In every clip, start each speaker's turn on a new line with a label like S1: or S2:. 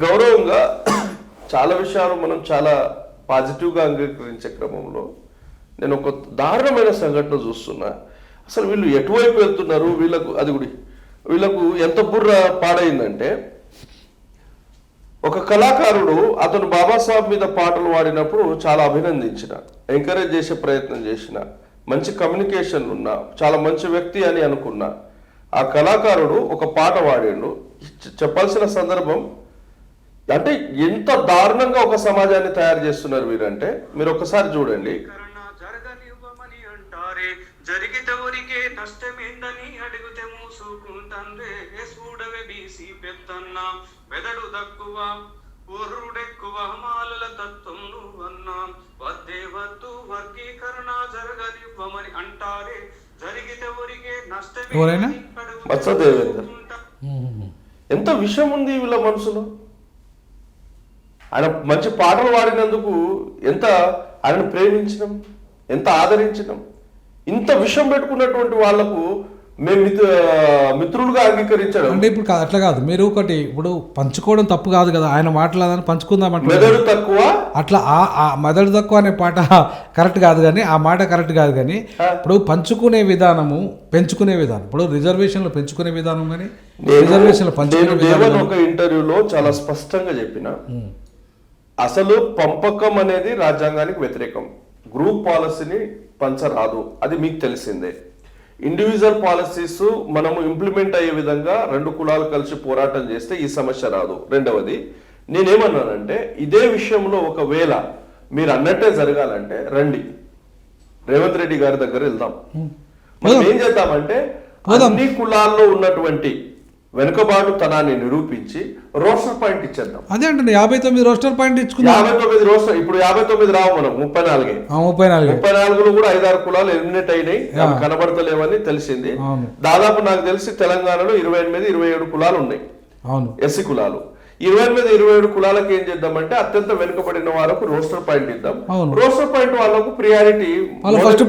S1: గౌరవంగా చాలా విషయాలు మనం చాలా పాజిటివ్గా అంగీకరించే క్రమంలో నేను ఒక దారుణమైన సంఘటన చూస్తున్నా. అసలు వీళ్ళు ఎటువైపు వెళ్తున్నారు, వీళ్ళకు ఎంత బుర్ర పాడైందంటే, ఒక కళాకారుడు అతను బాబాసాహెబ్ మీద పాటలు పాడినప్పుడు చాలా అభినందించిన, ఎంకరేజ్ చేసే ప్రయత్నం చేసిన, మంచి కమ్యూనికేషన్లు ఉన్న చాలా మంచి వ్యక్తి అని అనుకున్నా. ఆ కళాకారుడు ఒక పాట పాడిండు. చెప్పాల్సిన సందర్భం అంటే ఎంత దారుణంగా ఒక సమాజాన్ని తయారు చేస్తున్నారు వీరంటే మీరు ఒకసారి చూడండి.
S2: జరిగితే ఊరికే నష్టమేందని అడిగితే మూసుకుంటే చూడవే బీసీ పెద్దన్న వెదడు తక్కువ ఊరుడెక్కువ మాలల తత్వం నువ్వన్నా వద్దే వద్దు వర్గీకరణ జరగనివ్వమని అంటారే జరిగితే ఊరికే నష్టమే.
S1: ఎంత విషయం ఉంది వీళ్ళ మనసులో. ఆయన మంచి పాటలు పాడినందుకు ఎంత ఆయనను ప్రేమించడం, ఎంత ఆదరించడం. ఇంత విషయం పెట్టుకున్నటువంటి వాళ్లకు మేము మిత్రులుగా అంగీకరించడం
S3: అంటే ఇప్పుడు అట్లా కాదు. మీరు ఒకటి ఇప్పుడు పంచుకోవడం తప్పు కాదు కదా, ఆయన మాట్లాడదని పంచుకుందామంటే
S1: మెదడు తక్కువ,
S3: అట్లా ఆ మెదడు తక్కువ అనే పాట కరెక్ట్ కాదు, కానీ ఆ మాట కరెక్ట్ కాదు. కానీ ఇప్పుడు పంచుకునే విధానము, పెంచుకునే విధానం, ఇప్పుడు రిజర్వేషన్లు పెంచుకునే విధానం, కానీ రిజర్వేషన్లు పంచుకునే విధానం.
S1: ఒక ఇంటర్వ్యూలో చాలా స్పష్టంగా చెప్పిన, అసలు పంపకం అనేది రాజ్యాంగానికి వ్యతిరేకం. గ్రూప్ పాలసీని పంచరాదు, అది మీకు తెలిసిందే. ఇండివిజువల్ పాలసీస్ మనము ఇంప్లిమెంట్ అయ్యే విధంగా రెండు కులాలు కలిసి పోరాటం చేస్తే ఈ సమస్య రాదు. రెండవది, నేనేమన్నానంటే ఇదే విషయంలో ఒకవేళ మీరు అన్నట్టే జరగాలంటే రండి రేవంత్ రెడ్డి గారి దగ్గర వెళ్దాం. మనం ఏం చేద్దామంటే అన్ని కులాల్లో ఉన్నటువంటి వెనుకబాటుతనాన్ని నిరూపించి రోస్టర్ పాయింట్ ఇచ్చేద్దాం.
S3: అదే అంటే 59 రోస్టర్ పాయింట్ ఇచ్చుకుందాం.
S1: 59 రోస్టర్, ఇప్పుడు 59 రావు, మనం 34 కూడా 5-6 కులాలు ఎలిమినేట్ అయినాయి, కనబడతలేవని తెలిసింది. దాదాపు నాకు తెలిసి తెలంగాణలో 28-27 కులాలు ఉన్నాయి, ఎస్సీ కులాలు. 28-27 కులాలకు ఏం చేద్దామంటే అత్యంత వెనుకబడిన వాళ్ళకు రోస్టర్ పాయింట్ ఇద్దాం. రోస్టర్ పాయింట్ వాళ్ళకు ప్రియారిటీ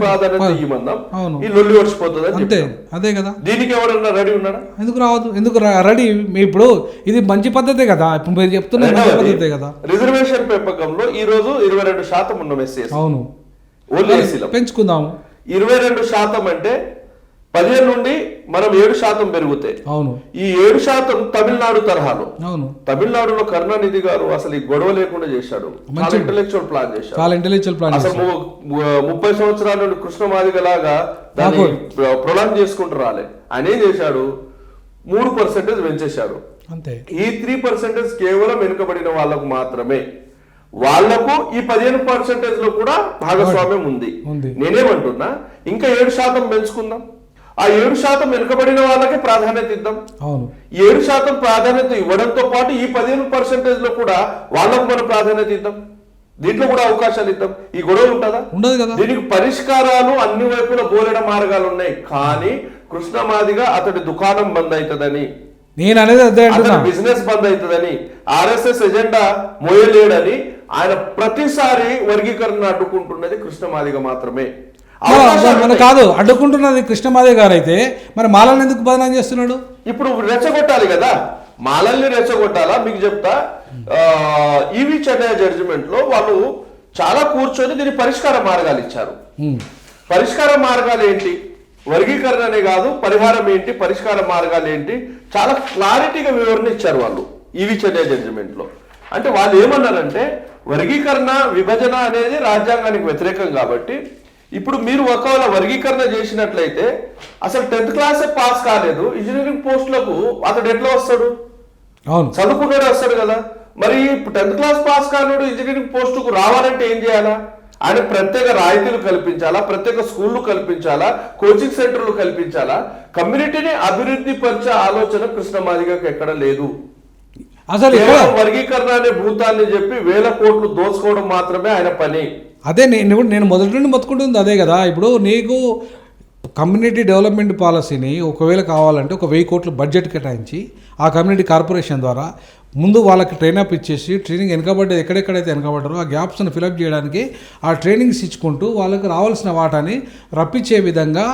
S1: ప్రాధాన్యత ఇవ్వమందాం. ఈ లొల్లి వచ్చిపోతుంది
S3: అంతే. అదే కదా,
S1: దీనికి ఎవరన్నా రెడీ ఉన్నాడా?
S3: ఎందుకు రావద్దు, ఎందుకు రెడీ? ఇప్పుడు ఇది మంచి పద్ధతే కదా, ఇప్పుడు మీరు చెప్తున్నారు మంచి పద్ధతే కదా.
S1: రిజర్వేషన్ పెంపకంలో ఈ రోజు 22% ఉన్నాం ఎస్సీ.
S3: అవును,
S1: ఓన్లీ ఎస్సీలో
S3: పెంచుకుందాము.
S1: 22% అంటే 15 నుండి మనం 7% పెరుగుతాయి.
S3: అవును, ఈ
S1: 7% తమిళనాడు తరహాలో.
S3: అవును,
S1: తమిళనాడులో కరుణానిధి గారు అసలు ఈ గొడవ లేకుండా చేశాడు, ఇంటెలెక్చువల్ ప్లాన్ చేశాడు. అసలు 30 సంవత్సరాల నుండి కృష్ణమాదిగ లాగా దాన్ని ప్రొలాంగ్ చేసుకుంటూ రాలే. ఆయన ఏం చేశాడు, 3% పెంచేశాడు.
S3: అంతే. ఈ
S1: 3% కేవలం వెనుకబడిన వాళ్ళకు మాత్రమే. వాళ్లకు ఈ 15% లో కూడా భాగస్వామ్యం ఉంది. నేనేమంటున్నా, ఇంకా 7% పెంచుకుందాం. ఆ 7% వెనుకబడిన వాళ్ళకే ప్రాధాన్యత ఇద్దాం. 7% ప్రాధాన్యత ఇవ్వడంతో పాటు ఈ 15% లో కూడా వాళ్ళకు మనం ప్రాధాన్యత ఇద్దాం. దీంట్లో కూడా అవకాశాలు ఇద్దాం. ఈ గొడవ ఉంటుందా?
S3: ఉండదు కదా.
S1: దీనికి పరిష్కారాలు అన్ని వైపుల బోలెడ మార్గాలు ఉన్నాయి. కానీ కృష్ణమాదిగా అతడి దుకాణం బంద్ అవుతుందని,
S3: నేను అనేది అదే,
S1: బిజినెస్ బంద్ అవుతుందని, RSS ఎజెండా మోయలేడని ఆయన ప్రతిసారి వర్గీకరణ అడ్డుకుంటున్నది కృష్ణమాదిగ మాత్రమే.
S3: మన కాదు అడ్డుకుంటున్నది కృష్ణమాదే గారు. అయితే మరి మాలల్ని ఎందుకు బదనాం చేస్తున్నాడు?
S1: ఇప్పుడు రెచ్చగొట్టాలి కదా, మాలల్ని రెచ్చగొట్టాలా? మీకు చెప్తా, ఈవీ చెన్నై జడ్జిమెంట్ లో వాళ్ళు చాలా కూర్చొని దీని పరిష్కార మార్గాలు ఇచ్చారు. పరిష్కార మార్గాలు ఏంటి, వర్గీకరణనే కాదు, పరిహారం ఏంటి, పరిష్కార మార్గాలు ఏంటి, చాలా క్లారిటీగా వివరణ ఇచ్చారు వాళ్ళు ఈవీ చెన్నై జడ్జిమెంట్ లో. అంటే వాళ్ళు ఏమన్నారంటే వర్గీకరణ విభజన అనేది రాజ్యాంగానికి వ్యతిరేకం కాబట్టి ఇప్పుడు మీరు ఒకవేళ వర్గీకరణ చేసినట్లయితే అసలు 10th క్లాస్ పాస్ కాలేదు ఇంజనీరింగ్ పోస్టులకు అతడు ఎట్లా వస్తాడు? చదువుకున్నాడు వస్తాడు కదా. మరి 10th క్లాస్ పాస్ కానివాడు ఇంజనీరింగ్ పోస్టుకు రావాలంటే ఏం చేయాలా? ఆయన ప్రత్యేక రాయితీలు కల్పించాలా, ప్రత్యేక స్కూళ్లు కల్పించాలా, కోచింగ్ సెంటర్లు కల్పించాలా? కమ్యూనిటీని అభివృద్ధి పరిచే ఆలోచన కృష్ణమాదిగకు ఎక్కడ లేదు. అసలు వర్గీకరణ అనే భూతాన్ని చెప్పి 1000 కోట్లు దోచుకోవడం మాత్రమే ఆయన పని.
S3: అదే నేను మొదటి నుండి మొత్తుకుంటుంది అదే కదా. ఇప్పుడు నీకు కమ్యూనిటీ డెవలప్మెంట్ పాలసీని ఒకవేళ కావాలంటే 1000 కోట్లు బడ్జెట్ కేటాయించి ఆ కమ్యూనిటీ కార్పొరేషన్ ద్వారా ముందు వాళ్ళకి ట్రైనప్ ఇచ్చేసి ట్రైనింగ్ వెనకబడ్డది ఎక్కడెక్కడైతే వెనకబడ్డారో ఆ గ్యాప్స్ని ఫిలప్ చేయడానికి ఆ ట్రైనింగ్స్ ఇచ్చుకుంటూ వాళ్ళకి రావాల్సిన వాటాని రప్పించే విధంగా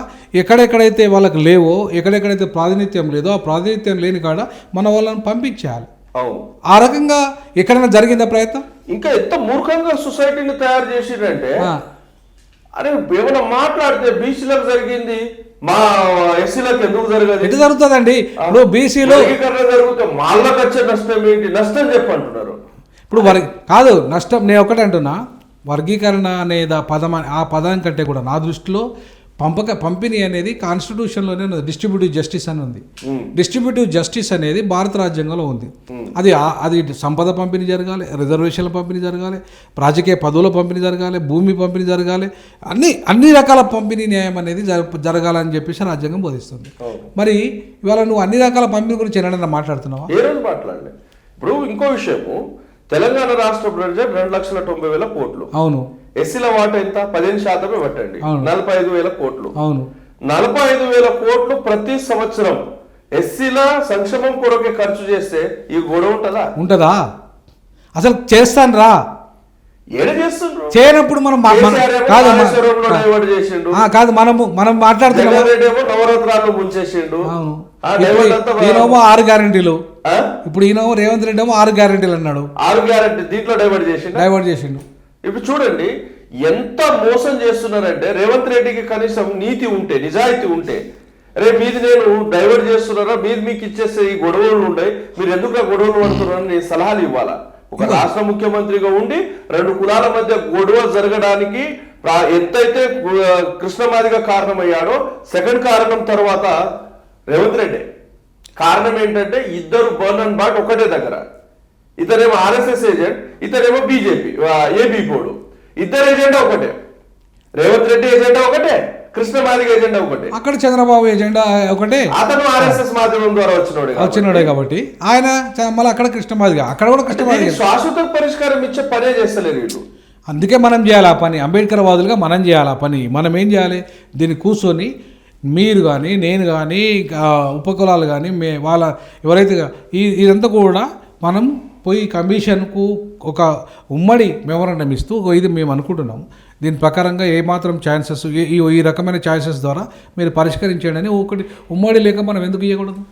S3: ఎక్కడెక్కడైతే వాళ్ళకి లేవో, ఎక్కడెక్కడైతే ప్రాతినిధ్యం లేదో ఆ ప్రాతినిధ్యం లేని కాడ మన వాళ్ళని పంపించేయాలి.
S1: అవును.
S3: ఆ రకంగా ఎక్కడైనా జరిగిందా ప్రయత్నం?
S1: ఇంకా ఎంత మూర్ఖంగా సొసైటీని తయారు చేసిందంటే, అరే ఏమైనా మాట్లాడితే బీసీలకు జరిగింది మా ఎస్సీలకు ఎందుకు జరగదు?
S3: ఎటు జరుగుతుందండి? ఇప్పుడు బీసీలో
S1: వర్గీకరణ జరిగితే వాళ్ళకి వచ్చే నష్టం ఏంటి? నష్టం చెప్పంటున్నారు.
S3: ఇప్పుడు కాదు నష్టం, నేను ఒకటే అంటున్నా, వర్గీకరణ అనేది ఆ పదం కంటే కూడా నా దృష్టిలో పంపిణీ అనేది కాన్స్టిట్యూషన్లోనే ఉంది. డిస్ట్రిబ్యూటివ్ జస్టిస్ అని ఉంది. డిస్ట్రిబ్యూటివ్ జస్టిస్ అనేది భారత రాజ్యాంగంలో ఉంది. అది సంపద పంపిణీ జరగాలి, రిజర్వేషన్ల పంపిణీ జరగాలి, రాజకీయ పదవుల పంపిణీ జరగాలి, భూమి పంపిణీ జరగాలి, అన్ని రకాల పంపిణీ న్యాయం అనేది జరగాలని చెప్పేసి రాజ్యాంగం బోధిస్తుంది. మరి ఇవాళ నువ్వు అన్ని రకాల పంపిణీ గురించి ఏమైనా మాట్లాడుతున్నావా?
S1: ఏ రోజు మాట్లాడలే. ఇప్పుడు ఇంకో విషయము, తెలంగాణ రాష్ట్ర బడ్జెట్ 2,90,000 కోట్లు.
S3: అవును.
S1: ఎస్సీల వాటా ఎంత? 15% పట్టండి, 45,000 కోట్లు.
S3: అవును.
S1: 45,000 కోట్లు ప్రతి సంవత్సరం ఎస్సీల సంక్షేమం కొరకే ఖర్చు చేస్తే ఈ గొడవ ఉంటుందా? అసలు
S3: చేస్తాను రా, చేయనప్పుడు మనం కాదు మనం మాట్లాడుతున్నాం.
S1: నవరత్నాలు ముంచేసిండు.
S3: ఈయనేమో 6 గ్యారెంటీలు, ఇప్పుడు ఈయనేమో రేవంత్ రెడ్డి ఏమో 6 గ్యారెంటీలు అన్నాడు.
S1: 6 గ్యారెంటీ దీంట్లో డైవర్ట్ చేసిండు. ఇప్పుడు చూడండి ఎంత మోసం చేస్తున్నారంటే, రేవంత్ రెడ్డికి కనీసం నీతి ఉంటే, నిజాయితీ ఉంటే, రేపు మీది నేను డైవర్ట్ చేస్తున్నారా, మీకు ఇచ్చేస్తే ఈ గొడవలు ఉన్నాయి, మీరు ఎందుకు ఆ గొడవలు పడుతున్నారని నేను సలహాలు ఇవ్వాలా? ఒక రాష్ట్ర ముఖ్యమంత్రిగా ఉండి 2 కులాల మధ్య గొడవ జరగడానికి ఎంతైతే కృష్ణమాదిగా కారణమయ్యాడో, సెకండ్ కారణం తర్వాత రేవంత్ రెడ్డి. కారణం ఏంటంటే ఇద్దరు బర్న్ అండ్ బాట్ ఒకటే దగ్గర. ఇతనేమో ఆర్ఎస్ఎస్ ఏజెంట్, ఇతనేమో బీజేపీ ఏబీ పోడు. ఇద్దరు ఎజెండా ఒకటే, రేవంత్ రెడ్డి ఎజెండా ఒకటే, కృష్ణమాదిగ ఎజెండా ఒకటే,
S3: అక్కడ చంద్రబాబు ఎజెండా ఒకటే.
S1: అతను ఆర్ఎస్ఎస్ మాధ్యమం ద్వారా వచ్చినోడే
S3: కాబట్టి ఆయన మళ్ళీ అక్కడ కృష్ణమాదిగ, అక్కడ కూడా కృష్ణమాదిగ.
S1: శాశ్వత పరిష్కారం ఇచ్చే పనే చేస్తలేరు వీళ్ళు.
S3: అందుకే మనం చేయాలి ఆ పని, అంబేద్కర్ వాదులుగా మనం చేయాలి ఆ పని. మనం ఏం చేయాలి, దీన్ని కూర్చొని మీరు కానీ నేను కానీ ఉపకులాలు కానీ వాళ్ళ ఎవరైతే ఇదంతా కూడా మనం పోయి కమిషన్కు ఒక ఉమ్మడి మెమోరాండం ఇస్తూ ఇది మేము అనుకుంటున్నాం, దీని ప్రకారంగా ఏమాత్రం ఛాన్సెస్ ఈ రకమైన ఛాన్సెస్ ద్వారా మీరు పరిష్కరించండి అని ఒకటి ఉమ్మడి లేక మనం ఎందుకు ఇవ్వకూడదు?